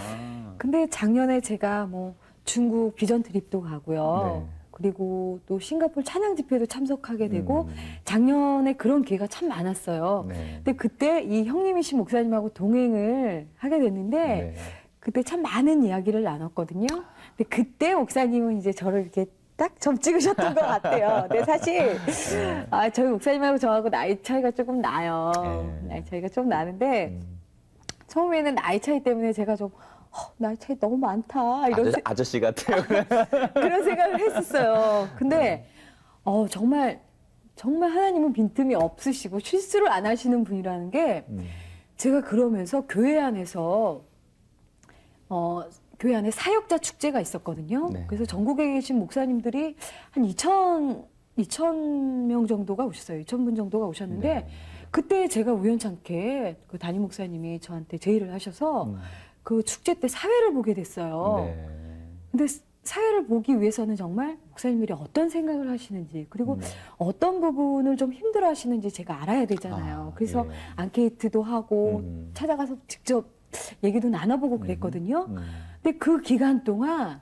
근데 작년에 제가 뭐 중국 비전 트립도 가고요. 네. 그리고 또 싱가포르 찬양 집회도 참석하게 되고 작년에 그런 기회가 참 많았어요. 네. 근데 그때 이 형님이신 목사님하고 동행을 하게 됐는데 네. 그때 참 많은 이야기를 나눴거든요. 근데 그때 목사님은 이제 저를 이렇게 딱 점 찍으셨던 것 같아요. 근데 사실 저희 목사님하고 저하고 나이 차이가 조금 나요. 네. 나이 차이가 좀 나는데 처음에는 나이 차이 때문에 제가 좀 나이 차이 너무 많다 이런 아저씨 같아요. 그런 생각을 했었어요. 근데 정말 하나님은 빈틈이 없으시고 실수를 안 하시는 분이라는 게 제가 그러면서 교회 안에서 교회 안에 사역자 축제가 있었거든요. 네. 그래서 전국에 계신 목사님들이 한 2,000명 정도가 오셨어요. 2,000분 정도가 오셨는데 네. 그때 제가 우연찮게 그 담임 목사님이 저한테 제의를 하셔서 그 축제 때 사회를 보게 됐어요. 네. 근데 사회를 보기 위해서는 정말 목사님들이 어떤 생각을 하시는지 그리고 어떤 부분을 좀 힘들어 하시는지 제가 알아야 되잖아요. 그래서 예. 앙케이트도 하고 찾아가서 직접 얘기도 나눠보고 그랬거든요. 근데 그 기간 동안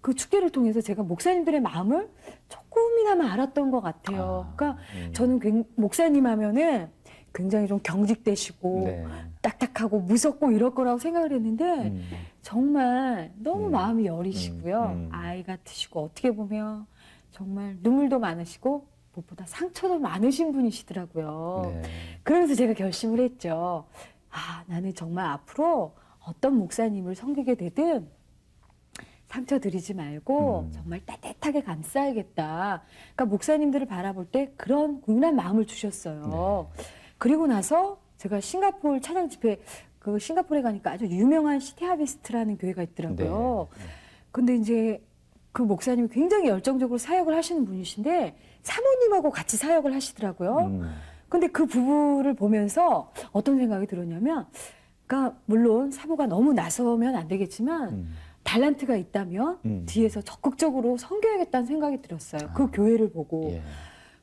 그 축제를 통해서 제가 목사님들의 마음을 조금이나마 알았던 것 같아요. 그러니까 저는 목사님 하면은 굉장히 좀 경직되시고 네. 딱딱하고 무섭고 이럴 거라고 생각을 했는데 정말 너무 마음이 여리시고요. 아이 같으시고 어떻게 보면 정말 눈물도 많으시고 무엇보다 상처도 많으신 분이시더라고요. 네. 그러면서 제가 결심을 했죠. 나는 정말 앞으로 어떤 목사님을 섬기게 되든 상처 드리지 말고 정말 따뜻하게 감싸야겠다. 그러니까 목사님들을 바라볼 때 그런 국난 마음을 주셨어요. 네. 그리고 나서 제가 싱가포르 찬양 집회, 그 싱가포르에 가니까 아주 유명한 시티하비스트라는 교회가 있더라고요. 네. 근데 이제 그 목사님이 굉장히 열정적으로 사역을 하시는 분이신데 사모님하고 같이 사역을 하시더라고요. 근데 그 부부를 보면서 어떤 생각이 들었냐면, 그러니까 물론 사모가 너무 나서면 안 되겠지만 달란트가 있다면 뒤에서 적극적으로 섬겨야겠다는 생각이 들었어요. 그 교회를 보고. 예.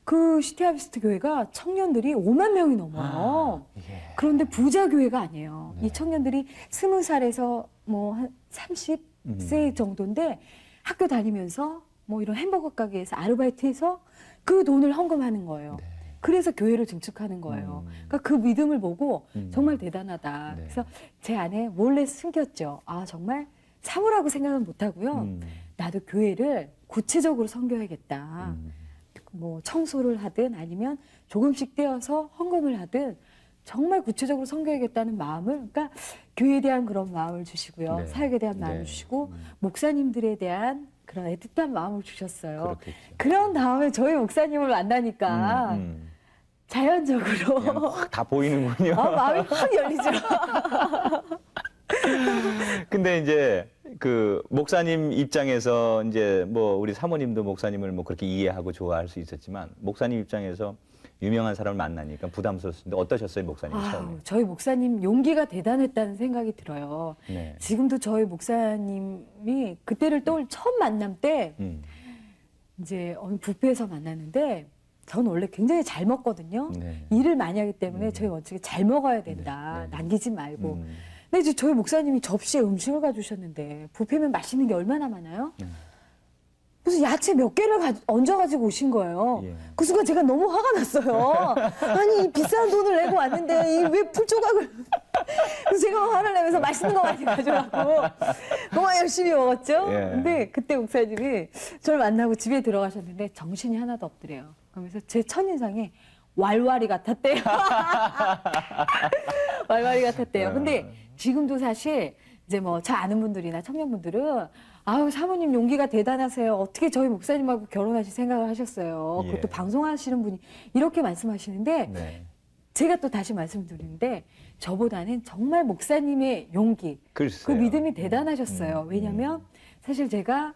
그 시티하비스트 교회가 청년들이 5만 명이 넘어요. 예. 그런데 부자 교회가 아니에요. 네. 이 청년들이 20살에서 뭐 한 30세 정도인데 학교 다니면서 뭐 이런 햄버거 가게에서 아르바이트해서 그 돈을 헌금하는 거예요. 네. 그래서 교회를 증축하는 거예요. 그러니까 그 믿음을 보고 정말 대단하다. 네. 그래서 제 안에 몰래 숨겼죠. 아, 정말 사모라고 생각은 못 하고요. 나도 교회를 구체적으로 섬겨야겠다. 뭐 청소를 하든 아니면 조금씩 떼어서 헌금을 하든 정말 구체적으로 섬겨야겠다는 마음을, 그러니까 교회에 대한 그런 마음을 주시고요. 네. 사역에 대한 마음을 네. 주시고 목사님들에 대한 그런 애틋한 마음을 주셨어요. 그렇겠죠. 그런 다음에 저희 목사님을 만나니까 자연적으로 그냥 확 다 보이는군요. 마음이 확 열리죠. 근데 이제 그 목사님 입장에서 이제 뭐 우리 사모님도 목사님을 뭐 그렇게 이해하고 좋아할 수 있었지만 목사님 입장에서 유명한 사람을 만나니까 부담스러웠는데 어떠셨어요, 목사님 처음에? 저희 목사님 용기가 대단했다는 생각이 들어요. 네. 지금도 저희 목사님이 그때를 처음 만남 때 이제 어느 뷔페에서 만났는데 저는 원래 굉장히 잘 먹거든요. 네. 일을 많이 하기 때문에 저희 원칙에 잘 먹어야 된다. 네. 남기지 말고. 근데 이제 저희 목사님이 접시에 음식을 가져오셨는데 뷔페면 맛있는 게 얼마나 많아요? 무슨 야채 몇 개를 얹어가지고 오신 거예요. 예. 그 순간 제가 너무 화가 났어요. 아니, 이 비싼 돈을 내고 왔는데 이 왜 풀조각을. 그래서 제가 화를 내면서 맛있는 거 많이 가져가고 너무 열심히 먹었죠. 예. 근데 그때 목사님이 저를 만나고 집에 들어가셨는데 정신이 하나도 없더래요. 그러면서 제 첫인상이 왈왈이 같았대요. 왈왈이 같았대요. 근데 지금도 사실 이제 뭐 저 아는 분들이나 청년분들은 아유, 사모님 용기가 대단하세요. 어떻게 저희 목사님하고 결혼하실 생각을 하셨어요. 예. 그것도 방송하시는 분이 이렇게 말씀하시는데 네. 제가 또 다시 말씀드리는데 저보다는 정말 목사님의 용기, 글쎄요. 그 믿음이 대단하셨어요. 왜냐하면 사실 제가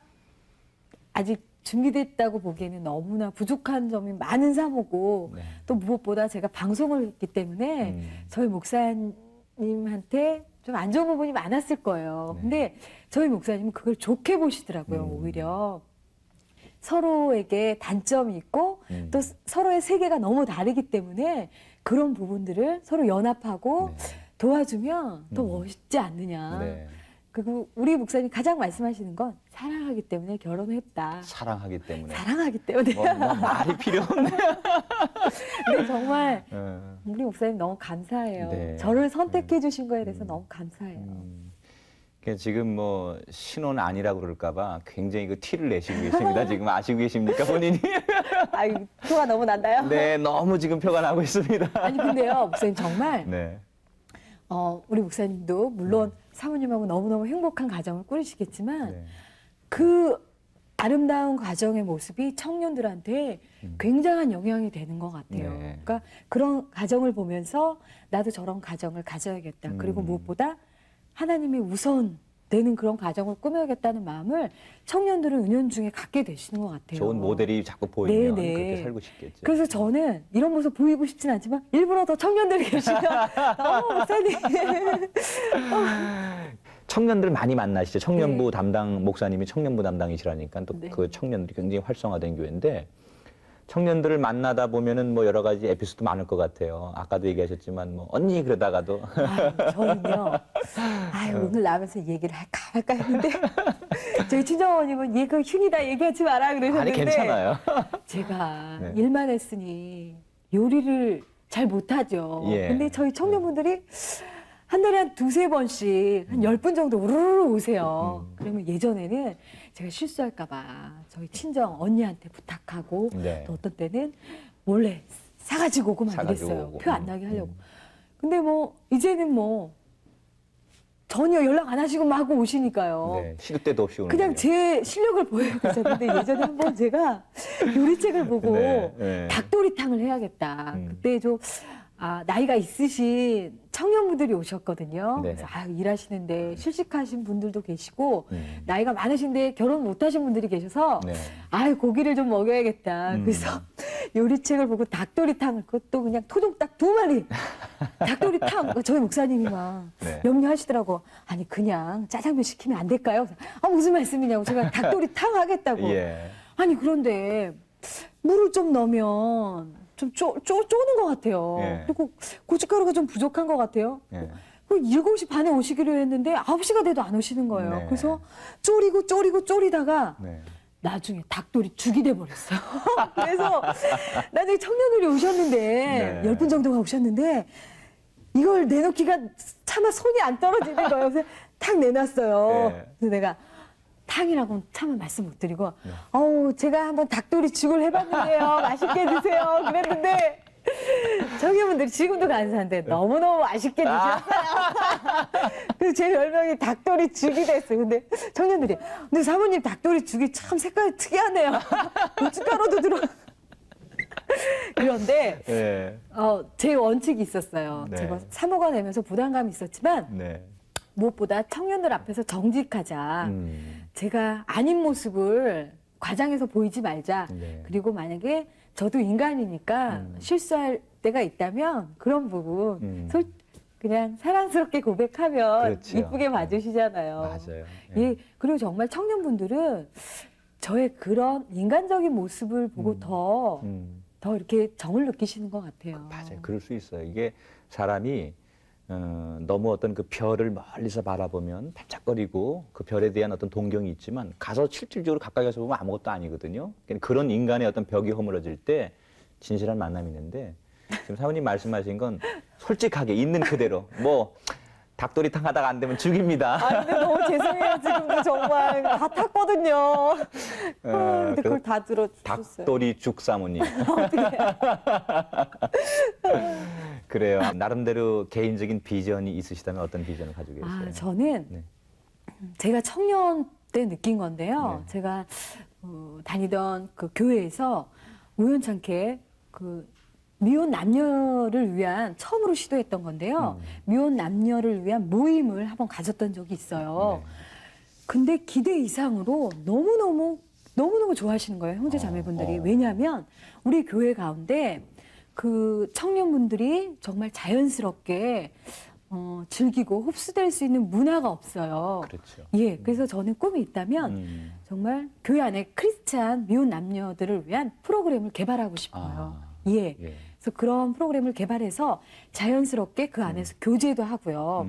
아직 준비됐다고 보기에는 너무나 부족한 점이 많은 사모고 네. 또 무엇보다 제가 방송을 했기 때문에 저희 목사님한테 좀 안 좋은 부분이 많았을 거예요. 네. 근데 저희 목사님은 그걸 좋게 보시더라고요. 오히려 서로에게 단점이 있고 또 서로의 세계가 너무 다르기 때문에 그런 부분들을 서로 연합하고 네. 도와주면 더 멋있지 않느냐. 네. 그리고 우리 목사님 가장 말씀하시는 건 사랑하기 때문에 결혼했다. 사랑하기 때문에. 사랑하기 때문에. 뭐 말이 필요 없네. 근데 정말 예. 우리 목사님 너무 감사해요. 네. 저를 선택해 주신 거에 대해서 너무 감사해요. 그러니까 지금 뭐 신혼 아니라고 그럴까봐 굉장히 그 티를 내시고 계십니다. 지금 아시고 계십니까, 본인이? 아유, 표가 너무 난다요? 네, 너무 지금 표가 나고 있습니다. 아니, 근데요, 목사님 정말, 네. 우리 목사님도 물론 사모님하고 너무너무 행복한 가정을 꾸리시겠지만, 네. 그 아름다운 가정의 모습이 청년들한테 굉장한 영향이 되는 것 같아요. 네. 그러니까 그런 가정을 보면서 나도 저런 가정을 가져야겠다. 그리고 무엇보다 하나님이 우선되는 그런 가정을 꾸며야겠다는 마음을 청년들은 은연중에 갖게 되시는 것 같아요. 좋은 모델이 자꾸 보이면 네네. 그렇게 살고 싶겠죠. 그래서 저는 이런 모습 보이고 싶진 않지만 일부러 더 청년들이 계시면 목사님. 청년들 많이 만나시죠. 청년부 네. 담당 목사님이 청년부 담당이시라니까 또 네. 그 청년들이 굉장히 활성화된 교회인데 청년들을 만나다 보면은 뭐 여러 가지 에피소드 많을 것 같아요. 아까도 얘기하셨지만 뭐 언니 그러다가도 저는요. 오늘 나면서 얘기를 할까 말까 했는데 저희 친정어머님은 얘 그 흉이다 얘기하지 마라 그러셨는데 아니 괜찮아요. 제가 네. 일만 했으니 요리를 잘 못하죠. 예. 근데 저희 청년분들이 한 달에 한 두세 번씩 한 10분 정도 우르르 오세요. 그러면 예전에는 제가 실수할까봐 저희 친정 언니한테 부탁하고 네. 또 어떤 때는 몰래 사가지고 오고 막 사가지고 이랬어요. 오고. 표 안 나게 하려고. 근데 뭐 이제는 뭐 전혀 연락 안 하시고 막 오시니까요. 네, 시도 때도 없이 오는 그냥 거예요. 제 실력을 보여야겠었는데 예전에 한번 제가 요리책을 보고 네, 네. 닭도리탕을 해야겠다. 그때 좀 나이가 있으신 청년분들이 오셨거든요. 네. 그래서 일하시는데 실직하신 분들도 계시고 나이가 많으신데 결혼 못하신 분들이 계셔서 네. 고기를 좀 먹여야겠다. 그래서 요리책을 보고 닭도리탕을 그것도 그냥 토종닭 2마리 닭도리탕 저희 목사님이 막 네. 염려하시더라고. 아니 그냥 짜장면 시키면 안 될까요? 그래서 무슨 말씀이냐고 제가 닭도리탕 하겠다고. 예. 아니 그런데 물을 좀 넣으면 좀 쪼는 것 같아요. 예. 그리고 고춧가루가 좀 부족한 것 같아요. 예. 7시 반에 오시기로 했는데 9시가 돼도 안 오시는 거예요. 네. 그래서 쪼리다가 네. 나중에 닭돌이 죽이 돼 버렸어요. 그래서 나중에 청년들이 오셨는데 네. 10분 정도가 오셨는데 이걸 내놓기가 차마 손이 안 떨어지는 거예요. 그래서 탁 내놨어요. 네. 그래서 내가 탕이라고는 차마 말씀 못 드리고 어우 제가 한번 닭돌이 죽을 해봤는데요. 맛있게 드세요. 그랬는데 청년분들이 지금도 감사한데 너무너무 맛있게 드셨어요. 그래서 제 별명이 닭돌이 죽이 됐어요. 근데 청년들이 근데 사모님 닭돌이 죽이 참 색깔이 특이하네요. 고춧가루도 들어. 그런데 네. 제 원칙이 있었어요. 네. 제가 사모가 되면서 부담감이 있었지만 네. 무엇보다 청년들 앞에서 정직하자. 제가 아닌 모습을 과장해서 보이지 말자. 네. 그리고 만약에 저도 인간이니까 실수할 때가 있다면 그런 부분 그냥 사랑스럽게 고백하면 그렇죠. 이쁘게 봐주시잖아요. 맞아요. 예. 그리고 정말 청년분들은 저의 그런 인간적인 모습을 보고 더 이렇게 정을 느끼시는 것 같아요. 맞아요. 그럴 수 있어요. 이게 사람이 너무 어떤 그 별을 멀리서 바라보면 반짝거리고 그 별에 대한 어떤 동경이 있지만 가서 실질적으로 가까이 가서 보면 아무것도 아니거든요. 그런 인간의 어떤 벽이 허물어질 때 진실한 만남이 있는데 지금 사모님 말씀하신 건 솔직하게 있는 그대로 뭐 닭도리탕 하다가 안 되면 죽입니다. 아, 근데 너무 죄송해요. 지금도 정말 다 탔거든요. 근데 그걸 다 들어주셨어요. 닭도리 죽 사모님. 그래요. 나름대로 개인적인 비전이 있으시다면 어떤 비전을 가지고 계세요? 아, 저는 네. 제가 청년 때 느낀 건데요. 네. 제가 다니던 그 교회에서 우연찮게 그 미혼 남녀를 위한 처음으로 시도했던 건데요. 미혼 남녀를 위한 모임을 한번 가졌던 적이 있어요. 네. 근데 기대 이상으로 너무너무 좋아하시는 거예요. 형제 자매분들이. 왜냐하면 우리 교회 가운데 그 청년분들이 정말 자연스럽게 즐기고 흡수될 수 있는 문화가 없어요. 그렇죠. 예, 그래서 저는 꿈이 있다면 정말 교회 안에 크리스찬 미혼 남녀들을 위한 프로그램을 개발하고 싶어요. 예. 예. 그래서 그런 프로그램을 개발해서 자연스럽게 그 안에서 교제도 하고요.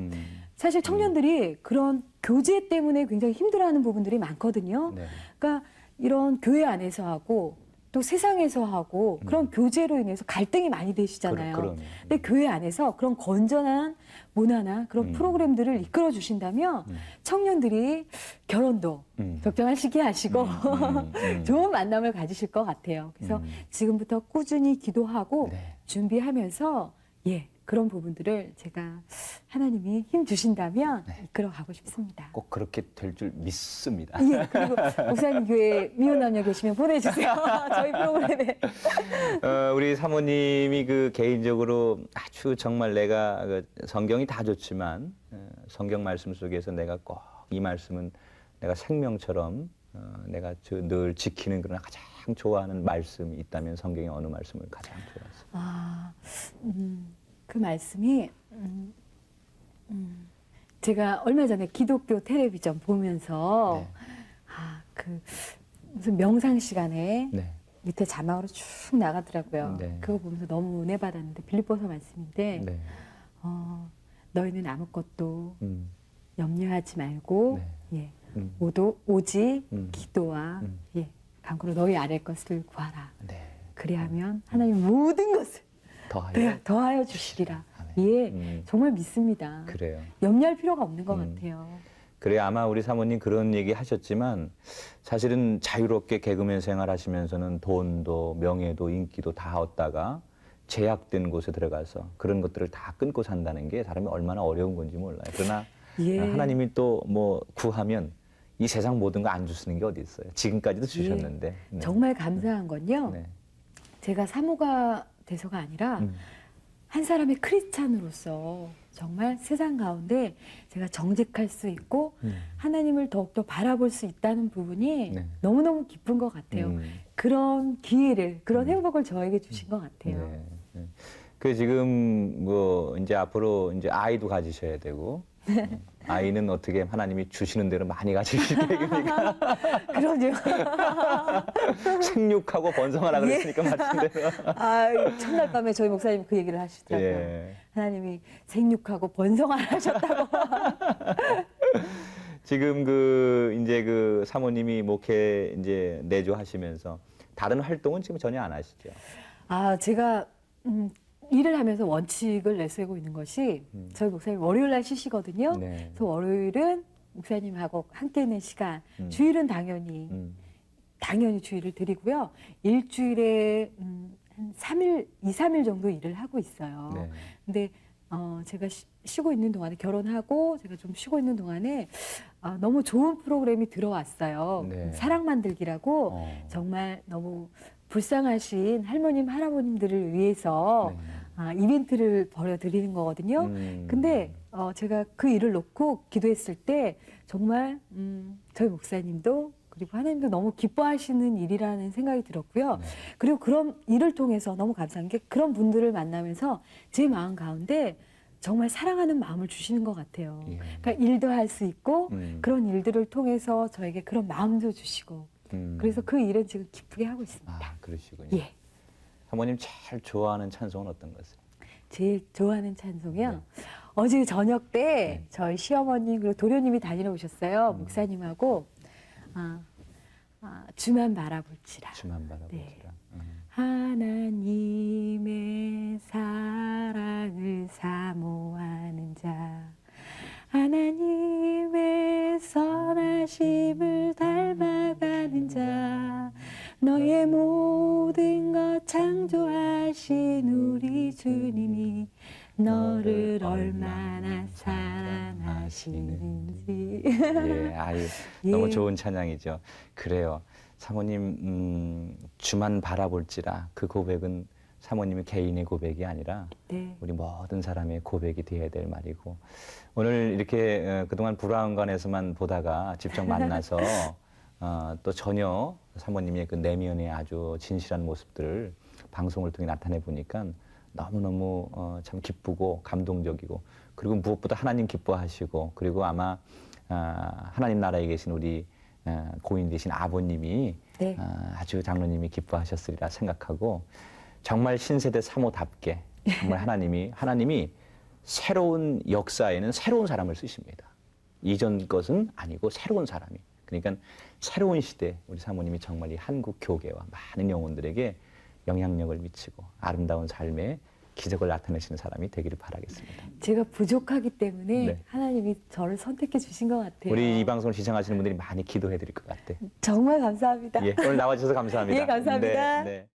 사실 청년들이 그런 교제 때문에 굉장히 힘들어하는 부분들이 많거든요. 네. 그러니까 이런 교회 안에서 하고 또 세상에서 하고 그런 교제로 인해서 갈등이 많이 되시잖아요. 그럼요. 근데 교회 안에서 그런 건전한 문화나 그런 프로그램들을 이끌어 주신다면 청년들이 결혼도 적정한 시기에 하시고 좋은 만남을 가지실 것 같아요. 그래서 지금부터 꾸준히 기도하고 네. 준비하면서 예, 그런 부분들을 제가 하나님이 힘 주신다면 이끌어 가고 싶습니다. 꼭 그렇게 될 줄 믿습니다. 예, 그리고 목사님 교회 미혼 남녀 계시면 보내주세요. 저희 프로그램에. 우리 사모님이 그 개인적으로 아주 정말 내가 그 성경이 다 좋지만 성경 말씀 속에서 내가 꼭 이 말씀은 내가 생명처럼 내가 늘 지키는 그런 가장 좋아하는 말씀이 있다면 성경의 어느 말씀을 가장 좋아하세요? 그 말씀이 제가 얼마 전에 기독교 텔레비전 보면서 그 무슨 명상 시간에 네. 밑에 자막으로 쭉 나가더라고요. 네. 그거 보면서 너무 은혜 받았는데 빌립보서 말씀인데 네. 너희는 아무것도 음. 염려하지 말고 예, 오직 기도와 예, 간구로 너희 아랠 것을 구하라. 네. 그리하면 하나님 모든 것을 더하여. 더하여 주시리라. 아멘. 예, 정말 믿습니다. 그래요. 염려할 필요가 없는 것 같아요. 그래 아마 우리 사모님 그런 얘기 하셨지만 사실은 자유롭게 개그맨 생활하시면서는 돈도 명예도 인기도 다 얻다가 제약된 곳에 들어가서 그런 것들을 다 끊고 산다는 게 사람이 얼마나 어려운 건지 몰라요. 그러나 예. 하나님이 또 뭐 구하면 이 세상 모든 거 안 주시는 게 어디 있어요. 지금까지도 주셨는데. 네. 정말 감사한 건요. 네. 제가 사모가 돼서가 아니라 한 사람의 크리스찬으로서 정말 세상 가운데 제가 정직할 수 있고 하나님을 더욱더 바라볼 수 있다는 부분이 네. 너무너무 기쁜 것 같아요. 그런 기회를, 그런 행복을 저에게 주신 것 같아요. 네. 네. 그 지금 뭐 이제 앞으로 이제 아이도 가지셔야 되고 아이는 어떻게 하나님이 주시는 대로 많이 가지실 계획입니까? 그럼요. 생육하고 번성하라 그랬으니까 말씀대로. 첫날 밤에 저희 목사님 그 얘기를 하시더라고요. 예. 하나님이 생육하고 번성하라 하셨다고. 지금 그 이제 그 그 사모님이 목회 이제 내조하시면서 다른 활동은 지금 전혀 안 하시죠? 아, 제가 일을 하면서 원칙을 내세우고 있는 것이 저희 목사님 월요일 날 쉬시거든요. 네. 그래서 월요일은 목사님하고 함께 있는 시간, 주일은 당연히 주일을 드리고요. 일주일에 한 3일, 2, 3일 정도 일을 하고 있어요. 네. 근데 제가 쉬고 있는 동안에 결혼하고 제가 좀 쉬고 있는 동안에 너무 좋은 프로그램이 들어왔어요. 네. 사랑 만들기라고 어. 정말 너무 불쌍하신 할머님, 할아버님들을 위해서 이벤트를 벌여드리는 거거든요. 근데 제가 그 일을 놓고 기도했을 때 정말 저희 목사님도 그리고 하나님도 너무 기뻐하시는 일이라는 생각이 들었고요. 네. 그리고 그런 일을 통해서 너무 감사한 게 그런 분들을 만나면서 제 마음 가운데 정말 사랑하는 마음을 주시는 것 같아요. 예. 그러니까 일도 할 수 있고 음. 그런 일들을 통해서 저에게 그런 마음도 주시고 그래서 그 일은 지금 기쁘게 하고 있습니다. 아, 그러시군요. 예. 사모님 제일 좋아하는 찬송은 어떤 것을? 제일 좋아하는 찬송이요. 어제 저녁 때 저희 시어머님 그리고 도련님이 다니러 오셨어요. 목사님하고 주만 바라볼지라. 주만 바라보시라. 네. 하나님의 사랑을 사모하는 자, 하나님의 선하심을 닮아가는 자, 너의 모든 것 창조하신 우리 주님이 너를 얼마나 사랑하시는지. 예, 아유, 너무 예. 좋은 찬양이죠. 그래요. 사모님, 주만 바라볼지라 그 고백은 사모님의 개인의 고백이 아니라 네. 우리 모든 사람의 고백이 되어야 될 말이고 오늘 이렇게 그동안 불화원관에서만 보다가 직접 만나서 또 전혀 사모님의 그 내면의 아주 진실한 모습들을 방송을 통해 나타내 보니까 너무너무 참 기쁘고 감동적이고 그리고 무엇보다 하나님 기뻐하시고 그리고 아마 하나님 나라에 계신 우리 고인 되신 아버님이 네. 아주 장로님이 기뻐하셨으리라 생각하고 정말 신세대 사모답게 정말 하나님이 새로운 역사에는 새로운 사람을 쓰십니다. 이전 것은 아니고 새로운 사람이. 그러니까 새로운 시대 우리 사모님이 정말 이 한국 교계와 많은 영혼들에게 영향력을 미치고 아름다운 삶의 기적을 나타내시는 사람이 되기를 바라겠습니다. 제가 부족하기 때문에 네. 하나님이 저를 선택해 주신 것 같아요. 우리 이 방송을 시청하시는 분들이 많이 기도해 드릴 것 같아요. 정말 감사합니다. 예, 오늘 나와주셔서 감사합니다. 예, 감사합니다. 네, 네.